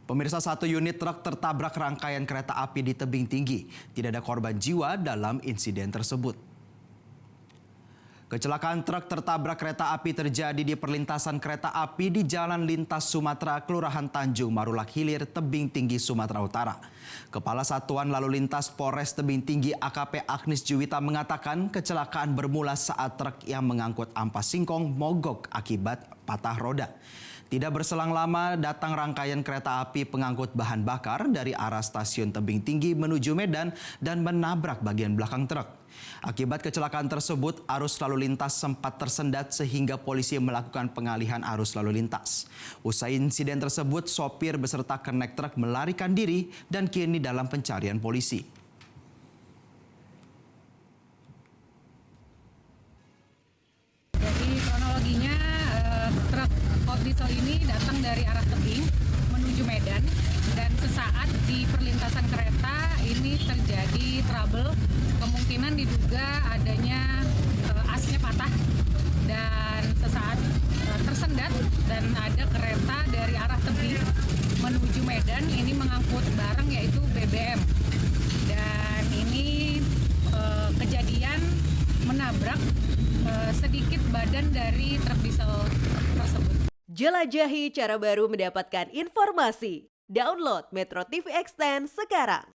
Pemirsa, satu unit truk tertabrak rangkaian kereta api di tebing tinggi. Tidak ada korban jiwa dalam insiden tersebut. Kecelakaan truk tertabrak kereta api terjadi di perlintasan kereta api di Jalan Lintas Sumatera, Kelurahan Tanjung Marulak Hilir, Tebing Tinggi, Sumatera Utara. Kepala Satuan Lalu Lintas Polres Tebing Tinggi AKP Agnes Juwita mengatakan kecelakaan bermula saat truk yang mengangkut ampas singkong mogok akibat patah roda. Tidak berselang lama datang rangkaian kereta api pengangkut bahan bakar dari arah stasiun Tebing Tinggi menuju Medan dan menabrak bagian belakang truk. Akibat kecelakaan tersebut, arus lalu lintas sempat tersendat sehingga polisi melakukan pengalihan arus lalu lintas. Usai insiden tersebut, sopir beserta kernet truk melarikan diri dan kini dalam pencarian polisi. Jadi kronologinya truk diesel ini datang dari arah tebing menuju Medan dan sesaat di perlintasan kereta ini terjadi trouble. Kemungkinan diduga adanya asnya patah dan sesaat tersendat dan ada kereta dari arah tebing menuju Medan ini mengangkut barang yaitu BBM. Dan ini kejadian menabrak sedikit badan dari truk diesel tersebut. Jelajahi cara baru mendapatkan informasi. Download Metro TV Extend sekarang.